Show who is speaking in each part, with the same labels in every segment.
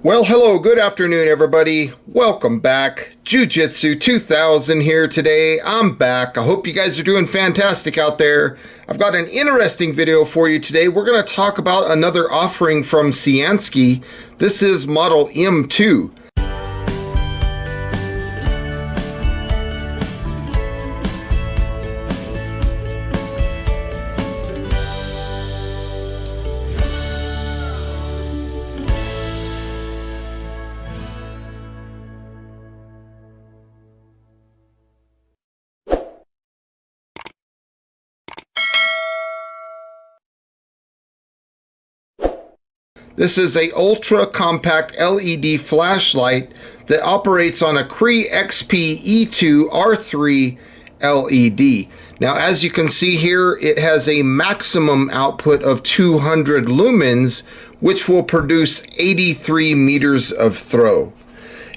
Speaker 1: Well, hello, good afternoon, everybody. Welcome back. Jiu-Jitsu 2000 here today. I'm back. I hope you guys are doing fantastic out there. I've got an interesting video for you today. We're going to talk about another offering from Cyansky. This is model M2. This is a ultra compact LED flashlight that operates on a CREE XP E2 R3 LED. Now, as you can see here, it has a maximum output of 200 lumens, which will produce 83 meters of throw.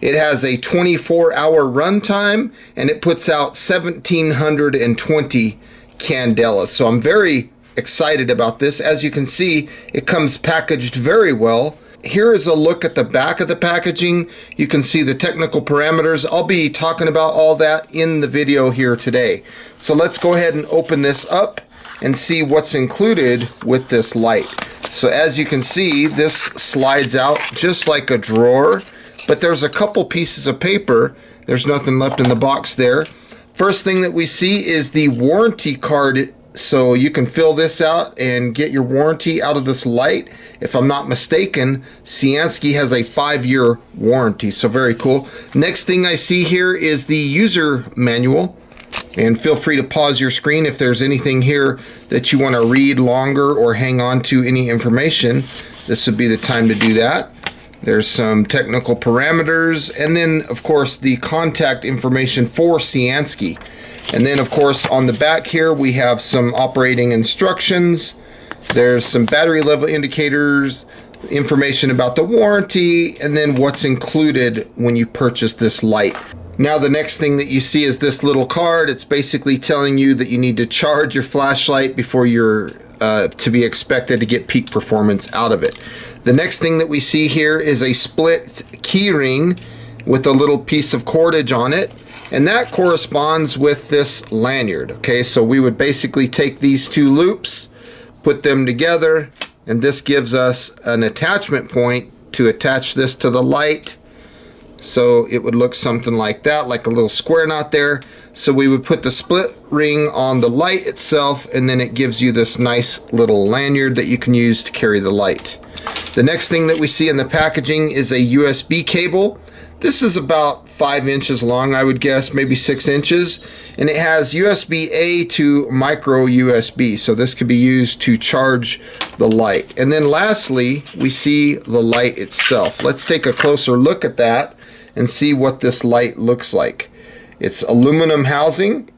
Speaker 1: It has a 24-hour runtime, and it puts out 1,720 candelas. So I'm very excited about this. As you can see, it comes packaged very well. Here is a look at the back of the packaging. You can see the technical parameters. I'll be talking about all that in the video here today. So let's go ahead and open this up and see what's included with this light. So as you can see, this slides out just like a drawer, but there's a couple pieces of paper. There's nothing left in the box there. First thing that we see is the warranty card. So you can fill this out and get your warranty out of this light. If I'm not mistaken, Cyansky has a 5-year warranty, so very cool. Next thing I see here is the user manual, and feel free to pause your screen if there's anything here that you want to read longer or hang on to any information. This would be the time to do that. There's some technical parameters, and then of course the contact information for Cyansky. And then of course on the back here we have some operating instructions. There's some battery level indicators, information about the warranty, and then what's included when you purchase this light. Now the next thing that you see is this little card. It's basically telling you that you need to charge your flashlight before you're to be expected to get peak performance out of it. The next thing that we see here is a split key ring with a little piece of cordage on it, and that corresponds with this lanyard. Okay, so we would basically take these two loops, put them together, and this gives us an attachment point to attach this to the light. So it would look something like that, like a little square knot there. So we would put the split ring on the light itself, and then it gives you this nice little lanyard that you can use to carry the light. The next thing that we see in the packaging is a USB cable. This is about 5 inches long, I would guess, maybe 6 inches. And it has USB-A to micro USB. So this could be used to charge the light. And then lastly, we see the light itself. Let's take a closer look at that and see what this light looks like. It's aluminum housing,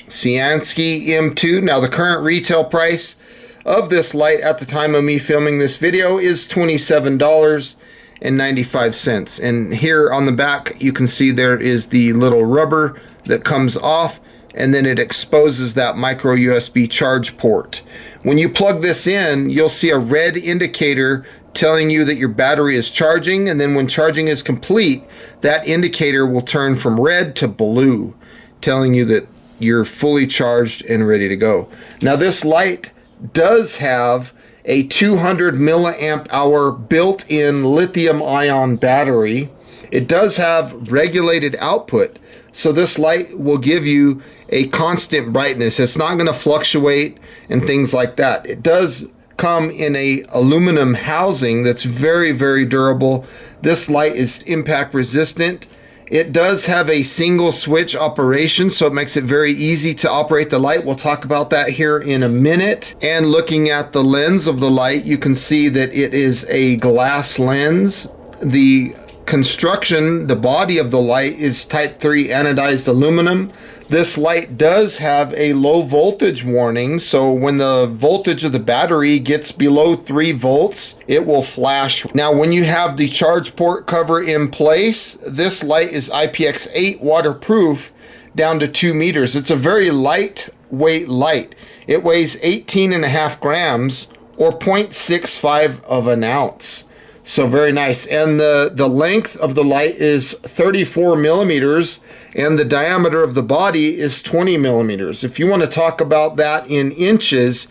Speaker 1: Cyansky M2. Now the current retail price of this light at the time of me filming this video is $27.95. And here on the back you can see there is the little rubber that comes off, and then it exposes that micro USB charge port. When you plug this in, you'll see a red indicator telling you that your battery is charging, and then when charging is complete, that indicator will turn from red to blue, telling you that you're fully charged and ready to go. Now this light does have a 200 milliamp hour built-in lithium ion battery. It does have regulated output, so this light will give you a constant brightness. It's not going to fluctuate and things like that. It does come in a aluminum housing that's very, very durable. This light is impact resistant. It does have a single switch operation, so it makes it very easy to operate the light. We'll talk about that here in a minute. And looking at the lens of the light, you can see that it is a glass lens. The construction, the body of the light is type 3 anodized aluminum. This light does have a low voltage warning, so when the voltage of the battery gets below 3 volts, it will flash. Now, when you have the charge port cover in place, this light is IPX8 waterproof down to 2 meters. It's a very lightweight light. It weighs 18.5 grams or 0.65 of an ounce. So very nice. And the length of the light is 34 millimeters, and the diameter of the body is 20 millimeters. If you want to talk about that in inches,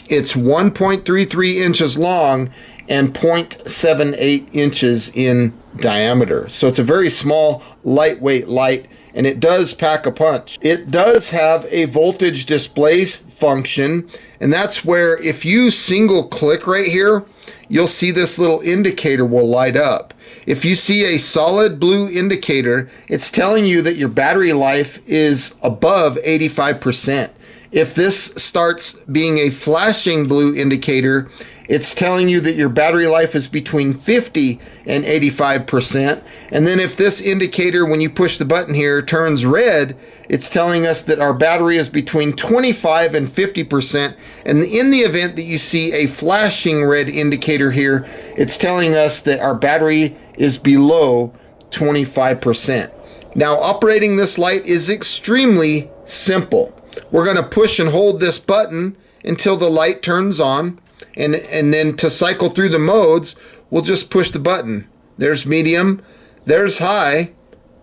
Speaker 1: it's 1.33 inches long and 0.78 inches in diameter. So it's a very small, lightweight light, and it does pack a punch. It does have a voltage display function, and that's where if you single click right here, you'll see this little indicator will light up. If you see a solid blue indicator, it's telling you that your battery life is above 85%. If this starts being a flashing blue indicator, it's telling you that your battery life is between 50 and 85%. And then if this indicator, when you push the button here, turns red, it's telling us that our battery is between 25 and 50%. And in the event that you see a flashing red indicator here, it's telling us that our battery is below 25%. Now, operating this light is extremely simple. We're going to push and hold this button until the light turns on. And then to cycle through the modes, we'll just push the button. There's medium, there's high,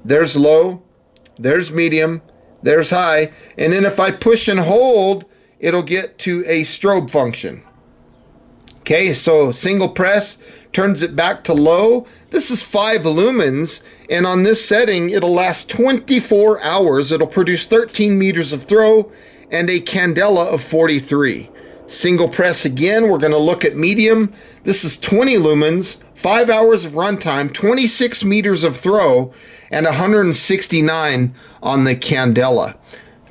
Speaker 1: there's low, there's medium, there's high. And then if I push and hold, it'll get to a strobe function. Okay, so single press turns it back to low. This is 5 lumens, and on this setting, it'll last 24 hours. It'll produce 13 meters of throw and a candela of 43. Single press again, we're going to look at medium. This is 20 lumens, 5 hours of runtime, 26 meters of throw, and 169 on the candela.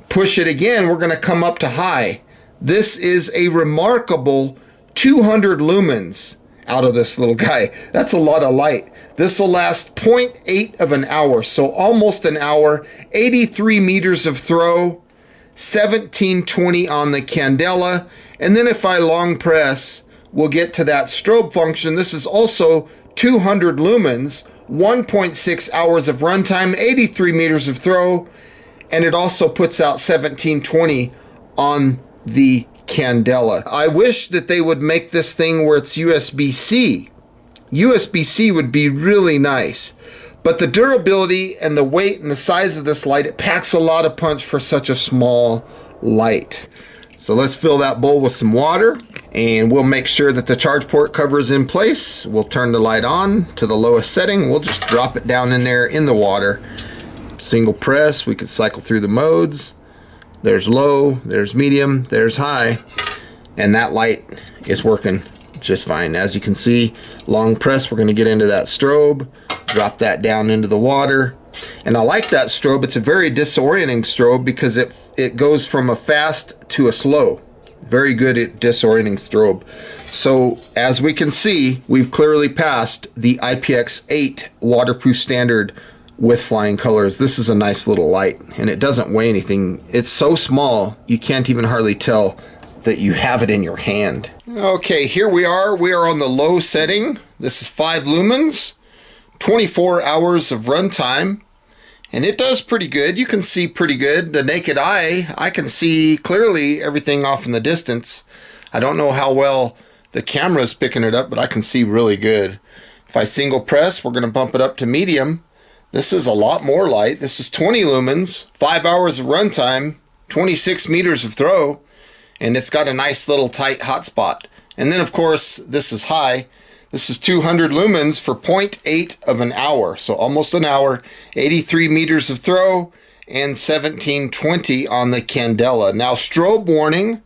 Speaker 1: Push it again, we're going to come up to high. This is a remarkable 200 lumens out of this little guy. That's a lot of light. This will last 0.8 of an hour, so almost an hour, 83 meters of throw, 1720 on the candela. And then if I long press, we'll get to that strobe function. This is also 200 lumens, 1.6 hours of runtime, 83 meters of throw, and it also puts out 1720 on the candela. I wish that they would make this thing where it's USB-C. USB-C would be really nice. But the durability and the weight and the size of this light, it packs a lot of punch for such a small light. So let's fill that bowl with some water, and we'll make sure that the charge port cover is in place. We'll turn the light on to the lowest setting. We'll just drop it down in there in the water. Single press, we could cycle through the modes. There's low, there's medium, there's high, and that light is working just fine. As you can see, long press, we're going to get into that strobe, drop that down into the water. And I like that strobe. It's a very disorienting strobe because it goes from a fast to a slow. Very good at disorienting strobe. So as we can see, we've clearly passed the IPX8 waterproof standard with flying colors. This is a nice little light, and it doesn't weigh anything. It's so small, you can't even hardly tell that you have it in your hand. Okay, here we are. We are on the low setting. This is 5 lumens, 24 hours of runtime, and it does pretty good. You can see pretty good. The naked eye, I can see clearly everything off in the distance. I don't know how well the camera is picking it up, but I can see really good. If I single press, we're going to bump it up to medium. This is a lot more light. This is 20 lumens, 5 hours of runtime, 26 meters of throw, and it's got a nice little tight hotspot. And then of course, this is high. This is 200 lumens for 0.8 of an hour, so almost an hour, 83 meters of throw, and 1720 on the candela. Now strobe warning,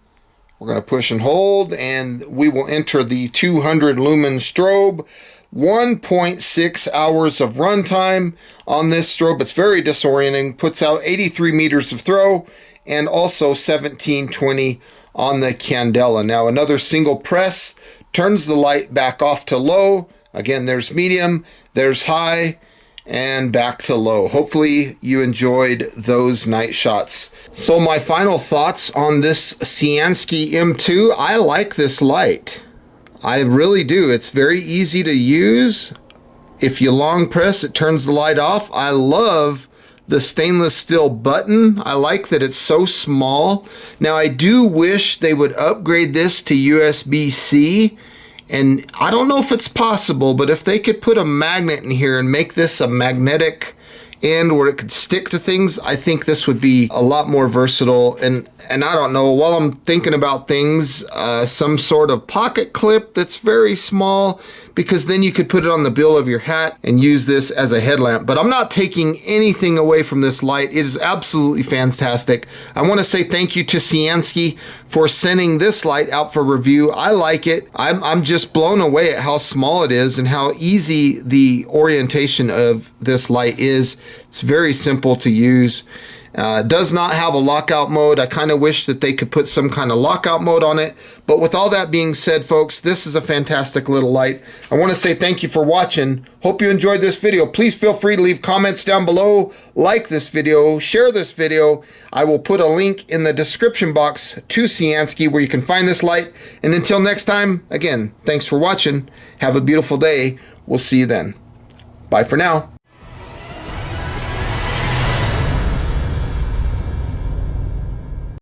Speaker 1: we're going to push and hold, and we will enter the 200 lumen strobe. 1.6 hours of runtime on this strobe. It's very disorienting, puts out 83 meters of throw, and also 1720 on the candela. Now another single press turns the light back off to low. Again, there's medium, there's high, and back to low. Hopefully you enjoyed those night shots. So my final thoughts on this Cyansky M2. I like this light. I really do. It's very easy to use. If you long press, it turns the light off. I love the stainless steel button. I like that it's so small. Now I do wish they would upgrade this to USB-C And I don't know if it's possible, but if they could put a magnet in here and make this a magnetic end where it could stick to things, I think this would be a lot more versatile. And I don't know, while I'm thinking about things, some sort of pocket clip that's very small, because then you could put it on the bill of your hat and use this as a headlamp. But I'm not taking anything away from this light. It is absolutely fantastic. I want to say thank you to Cyansky for sending this light out for review. I like it. I'm just blown away at how small it is and how easy the orientation of this light is. It's very simple to use. Does not have a lockout mode. I kind of wish that they could put some kind of lockout mode on it. But with all that being said, folks, this is a fantastic little light. I want to say thank you for watching. Hope you enjoyed this video. Please feel free to leave comments down below, like this video, share this video. I will put a link in the description box to Cyansky where you can find this light. And until next time, again, thanks for watching. Have a beautiful day. We'll see you then. Bye for now.